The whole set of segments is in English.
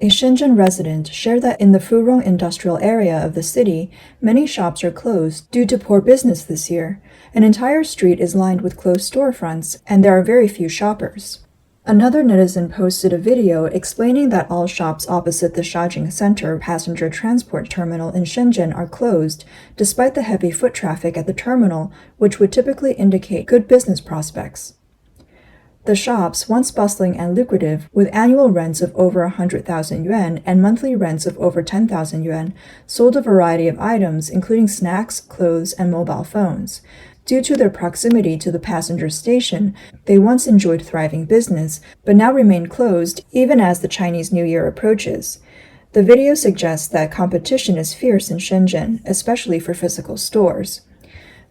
A Shenzhen resident shared that in the Furong industrial area of the city, many shops are closed due to poor business this year. An entire street is lined with closed storefronts, and there are very few shoppers. Another netizen posted a video explaining that all shops opposite the Shajing Center passenger transport terminal in Shenzhen are closed, despite the heavy foot traffic at the terminal, which would typically indicate good business prospects. The shops, once bustling and lucrative, with annual rents of over 100,000 yuan and monthly rents of over 10,000 yuan, sold a variety of items including snacks, clothes, and mobile phones. Due to their proximity to the passenger station, they once enjoyed thriving business, but now remain closed even as the Chinese New Year approaches. The video suggests that competition is fierce in Shenzhen, especially for physical stores.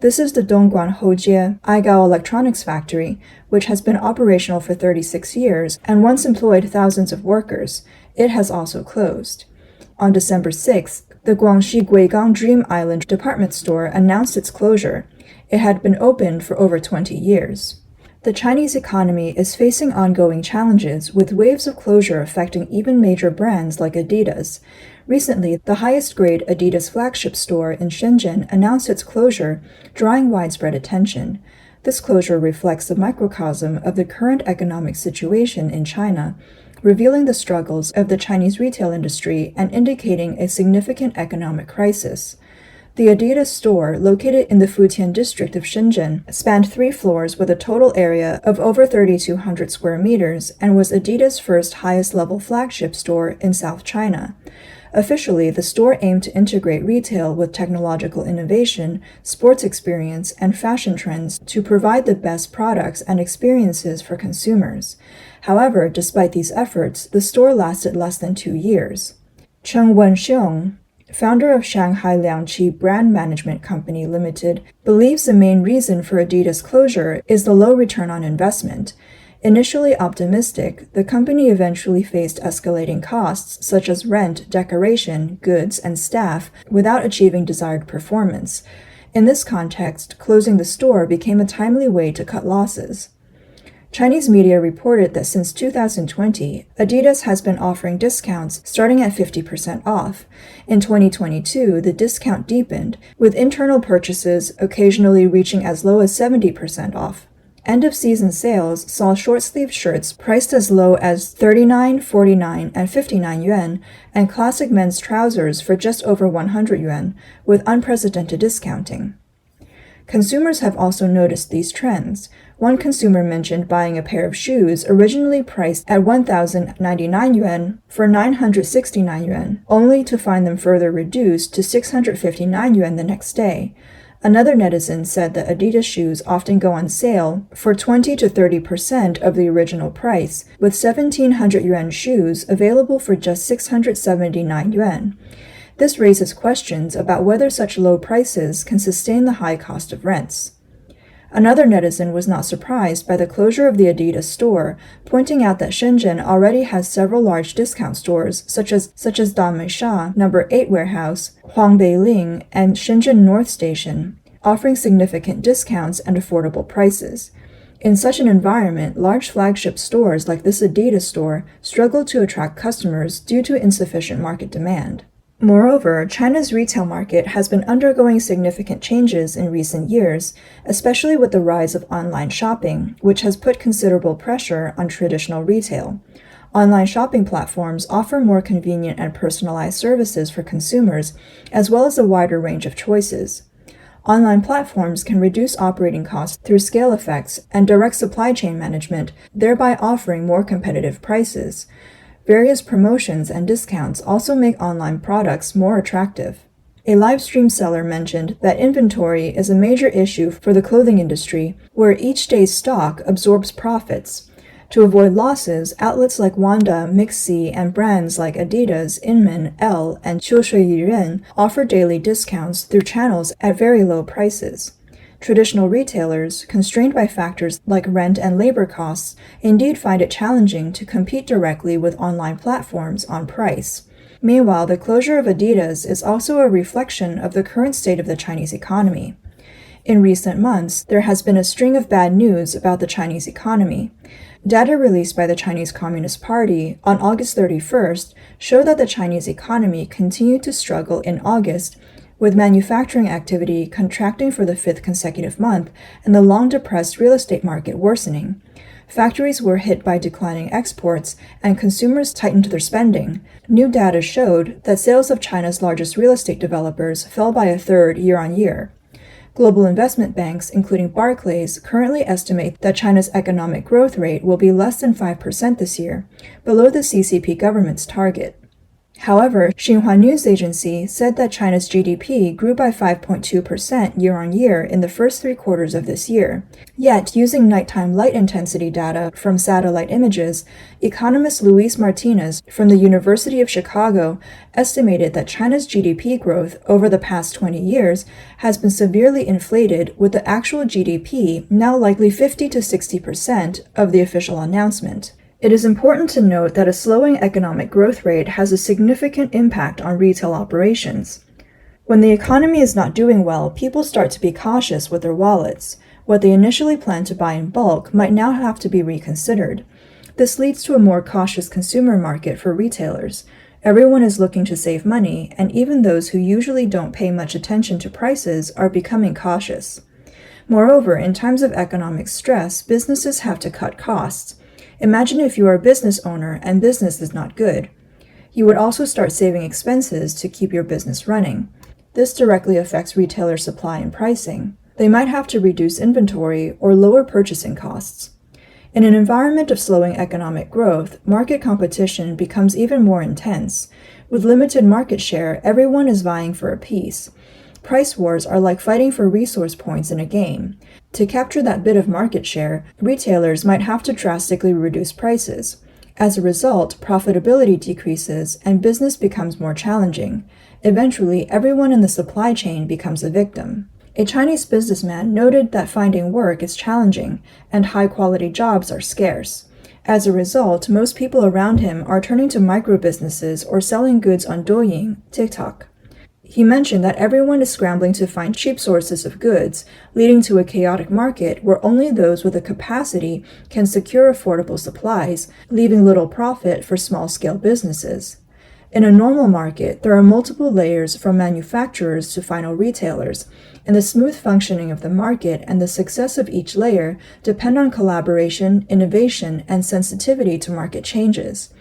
This is the Dongguan Hojie Aigao Electronics Factory, which has been operational for 36 years and once employed thousands of workers. It has also closed. On December 6th, the Guangxi Guigang Dream Island department store announced its closure. It had been opened for over 20 years. The Chinese economy is facing ongoing challenges, with waves of closure affecting even major brands like Adidas. Recently, the highest-grade Adidas Flagship store in Shenzhen announced its closure, drawing widespread attention. This closure reflects the microcosm of the current economic situation in China, revealing the struggles of the Chinese retail industry and indicating a significant economic crisis. The Adidas store, located in the Futian District of Shenzhen, spanned 3 floors with a total area of over 3,200 square meters and was Adidas' first highest-level flagship store in South China. Officially, the store aimed to integrate retail with technological innovation, sports experience, and fashion trends to provide the best products and experiences for consumers. However, despite these efforts, the store lasted less than 2 years. Cheng Wenxiong, founder of Shanghai Liangqi Brand Management Company Limited, believes the main reason for Adidas' closure is the low return on investment. Initially optimistic, the company eventually faced escalating costs such as rent, decoration, goods, and staff without achieving desired performance. In this context, closing the store became a timely way to cut losses. Chinese media reported that since 2020, Adidas has been offering discounts starting at 50% off. In 2022, the discount deepened, with internal purchases occasionally reaching as low as 70% off. End-of-season sales saw short-sleeved shirts priced as low as 39, 49, and 59 yuan, and classic men's trousers for just over 100 yuan, with unprecedented discounting. Consumers have also noticed these trends. One consumer mentioned buying a pair of shoes originally priced at 1,099 yuan for 969 yuan, only to find them further reduced to 659 yuan the next day. Another netizen said that Adidas shoes often go on sale for 20 to 30% of the original price, with 1,700 yuan shoes available for just 679 yuan. This raises questions about whether such low prices can sustain the high cost of rents. Another netizen was not surprised by the closure of the Adidas store, pointing out that Shenzhen already has several large discount stores such as Dameisha, No. 8 Warehouse, Huangbeiling, and Shenzhen North Station, offering significant discounts and affordable prices. In such an environment, large flagship stores like this Adidas store struggle to attract customers due to insufficient market demand. Moreover, China's retail market has been undergoing significant changes in recent years, especially with the rise of online shopping, which has put considerable pressure on traditional retail. Online shopping platforms offer more convenient and personalized services for consumers, as well as a wider range of choices. Online platforms can reduce operating costs through scale effects and direct supply chain management, thereby offering more competitive prices. Various promotions and discounts also make online products more attractive. A live stream seller mentioned that inventory is a major issue for the clothing industry, where each day's stock absorbs profits. To avoid losses, outlets like Wanda, Mixi, and brands like Adidas, Inman, Elle, and Qiushui Yiren offer daily discounts through channels at very low prices. Traditional retailers, constrained by factors like rent and labor costs, indeed find it challenging to compete directly with online platforms on price. Meanwhile, the closure of Adidas is also a reflection of the current state of the Chinese economy. In recent months, there has been a string of bad news about the Chinese economy. Data released by the Chinese Communist Party on August 31st showed that the Chinese economy continued to struggle in August, with manufacturing activity contracting for the fifth consecutive month and the long-depressed real estate market worsening. Factories were hit by declining exports, and consumers tightened their spending. New data showed that sales of China's largest real estate developers fell by a third year-on-year. Global investment banks, including Barclays, currently estimate that China's economic growth rate will be less than 5% this year, below the CCP government's target. However, Xinhua News Agency said that China's GDP grew by 5.2% year-on-year in the first 3 quarters of this year. Yet, using nighttime light intensity data from satellite images, economist Luis Martinez from the University of Chicago estimated that China's GDP growth over the past 20 years has been severely inflated, with the actual GDP now likely 50 to 60% of the official announcement. It is important to note that a slowing economic growth rate has a significant impact on retail operations. When the economy is not doing well, people start to be cautious with their wallets. What they initially planned to buy in bulk might now have to be reconsidered. This leads to a more cautious consumer market for retailers. Everyone is looking to save money, and even those who usually don't pay much attention to prices are becoming cautious. Moreover, in times of economic stress, businesses have to cut costs. Imagine if you are a business owner and business is not good. You would also start saving expenses to keep your business running. This directly affects retailer supply and pricing. They might have to reduce inventory or lower purchasing costs. In an environment of slowing economic growth, market competition becomes even more intense. With limited market share, everyone is vying for a piece. Price wars are like fighting for resource points in a game. To capture that bit of market share, retailers might have to drastically reduce prices. As a result, profitability decreases and business becomes more challenging. Eventually, everyone in the supply chain becomes a victim. A Chinese businessman noted that finding work is challenging and high-quality jobs are scarce. As a result, most people around him are turning to micro-businesses or selling goods on Douyin, TikTok. He mentioned that everyone is scrambling to find cheap sources of goods, leading to a chaotic market where only those with the capacity can secure affordable supplies, leaving little profit for small-scale businesses. In a normal market, there are multiple layers from manufacturers to final retailers, and the smooth functioning of the market and the success of each layer depend on collaboration, innovation, and sensitivity to market changes.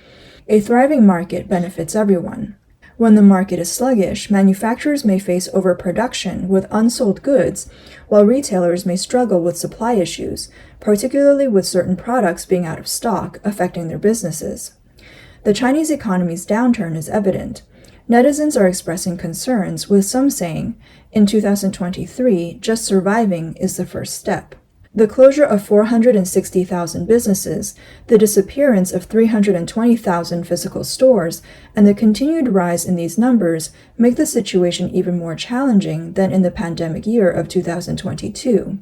A thriving market benefits everyone. When the market is sluggish, manufacturers may face overproduction with unsold goods, while retailers may struggle with supply issues, particularly with certain products being out of stock, affecting their businesses. The Chinese economy's downturn is evident. Netizens are expressing concerns, with some saying, in 2023, just surviving is the first step. The closure of 460,000 businesses, the disappearance of 320,000 physical stores, and the continued rise in these numbers make the situation even more challenging than in the pandemic year of 2022.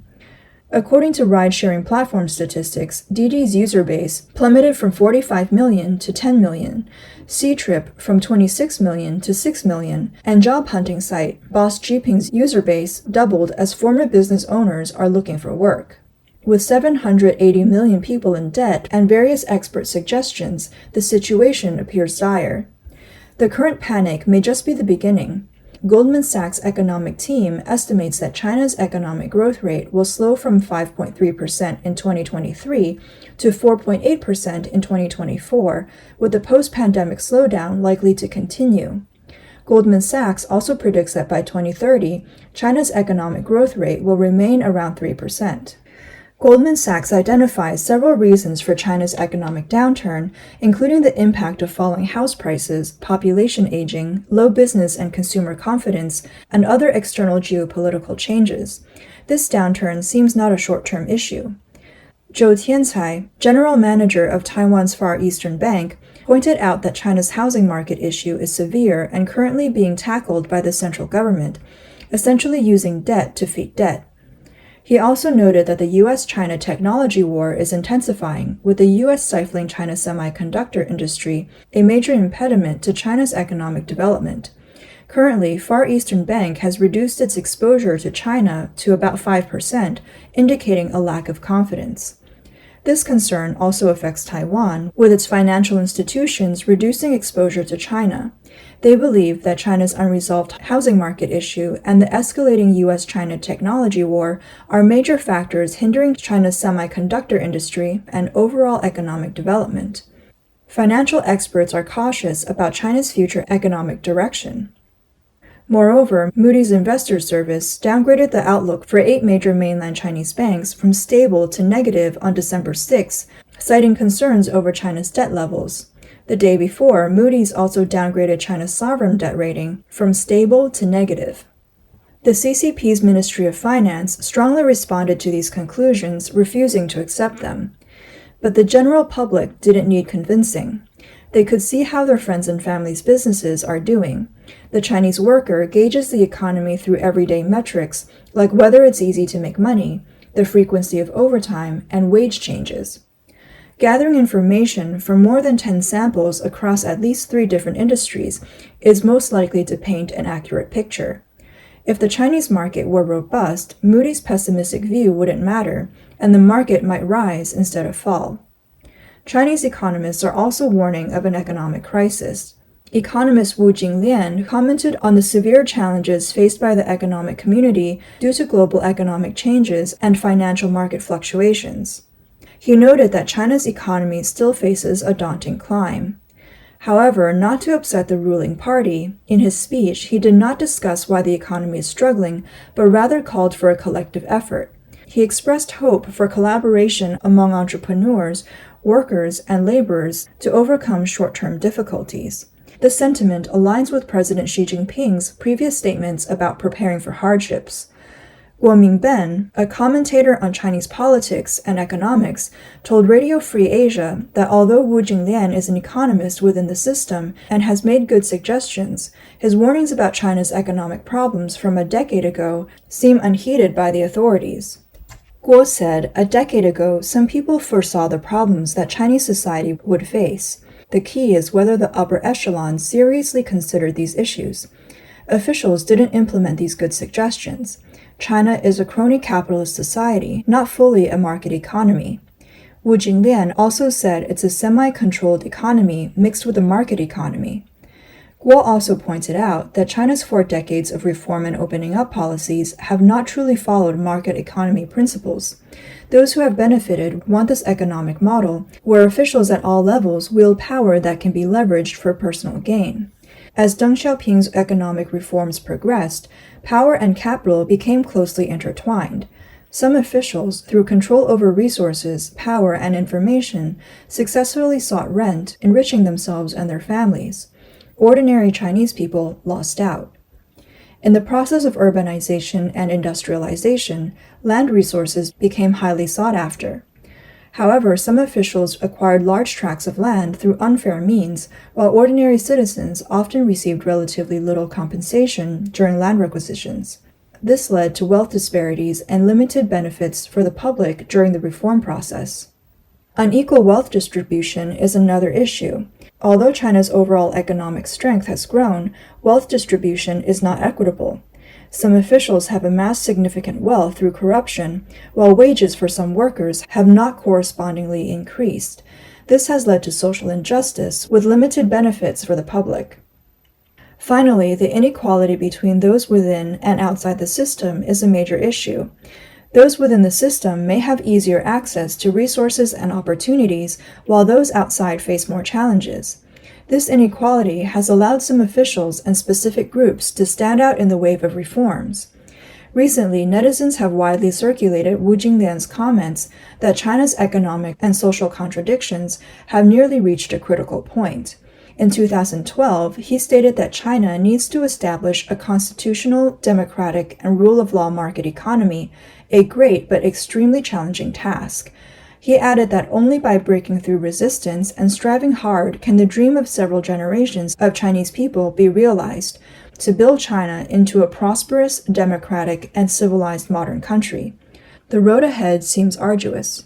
According to ride-sharing platform statistics, Didi's user base plummeted from 45 million to 10 million, Ctrip from 26 million to 6 million, and job hunting site Boss Jiping's user base doubled as former business owners are looking for work. With 780 million people in debt and various expert suggestions, the situation appears dire. The current panic may just be the beginning. Goldman Sachs' economic team estimates that China's economic growth rate will slow from 5.3% in 2023 to 4.8% in 2024, with the post-pandemic slowdown likely to continue. Goldman Sachs also predicts that by 2030, China's economic growth rate will remain around 3%. Goldman Sachs identifies several reasons for China's economic downturn, including the impact of falling house prices, population aging, low business and consumer confidence, and other external geopolitical changes. This downturn seems not a short-term issue. Zhou Tiancai, general manager of Taiwan's Far Eastern Bank, pointed out that China's housing market issue is severe and currently being tackled by the central government, essentially using debt to feed debt. He also noted that the U.S.-China technology war is intensifying, with the U.S. stifling China's semiconductor industry, a major impediment to China's economic development. Currently, Far Eastern Bank has reduced its exposure to China to about 5%, indicating a lack of confidence. This concern also affects Taiwan, with its financial institutions reducing exposure to China. They believe that China's unresolved housing market issue and the escalating US-China technology war are major factors hindering China's semiconductor industry and overall economic development. Financial experts are cautious about China's future economic direction. Moreover, Moody's Investors Service downgraded the outlook for 8 major mainland Chinese banks from stable to negative on December 6, citing concerns over China's debt levels. The day before, Moody's also downgraded China's sovereign debt rating from stable to negative. The CCP's Ministry of Finance strongly responded to these conclusions, refusing to accept them. But the general public didn't need convincing. They could see how their friends and family's businesses are doing. The Chinese worker gauges the economy through everyday metrics, like whether it's easy to make money, the frequency of overtime, and wage changes. Gathering information from more than 10 samples across at least 3 different industries is most likely to paint an accurate picture. If the Chinese market were robust, Moody's pessimistic view wouldn't matter, and the market might rise instead of fall. Chinese economists are also warning of an economic crisis. Economist Wu Jinglian commented on the severe challenges faced by the economic community due to global economic changes and financial market fluctuations. He noted that China's economy still faces a daunting climb. However, not to upset the ruling party, in his speech he did not discuss why the economy is struggling, but rather called for a collective effort. He expressed hope for collaboration among entrepreneurs, workers, and laborers to overcome short-term difficulties. This sentiment aligns with President Xi Jinping's previous statements about preparing for hardships. Guo Mingben, a commentator on Chinese politics and economics, told Radio Free Asia that although Wu Jinglian is an economist within the system and has made good suggestions, his warnings about China's economic problems from a decade ago seem unheeded by the authorities. Guo said, "A decade ago, some people foresaw the problems that Chinese society would face. The key is whether the upper echelon seriously considered these issues. Officials didn't implement these good suggestions. China is a crony capitalist society, not fully a market economy." Wu Jinglian also said it's a semi-controlled economy mixed with a market economy. Guo also pointed out that China's 4 decades of reform and opening up policies have not truly followed market economy principles. Those who have benefited want this economic model, where officials at all levels wield power that can be leveraged for personal gain. As Deng Xiaoping's economic reforms progressed, power and capital became closely intertwined. Some officials, through control over resources, power, and information, successfully sought rent, enriching themselves and their families. Ordinary Chinese people lost out. In the process of urbanization and industrialization, land resources became highly sought after. However, some officials acquired large tracts of land through unfair means, while ordinary citizens often received relatively little compensation during land requisitions. This led to wealth disparities and limited benefits for the public during the reform process. Unequal wealth distribution is another issue. Although China's overall economic strength has grown, wealth distribution is not equitable. Some officials have amassed significant wealth through corruption, while wages for some workers have not correspondingly increased. This has led to social injustice with limited benefits for the public. Finally, the inequality between those within and outside the system is a major issue. Those within the system may have easier access to resources and opportunities, while those outside face more challenges. This inequality has allowed some officials and specific groups to stand out in the wave of reforms. Recently, netizens have widely circulated Wu Jinglian's comments that China's economic and social contradictions have nearly reached a critical point. In 2012, he stated that China needs to establish a constitutional, democratic, and rule-of-law market economy, a great but extremely challenging task. He added that only by breaking through resistance and striving hard can the dream of several generations of Chinese people be realized, to build China into a prosperous, democratic, and civilized modern country. The road ahead seems arduous.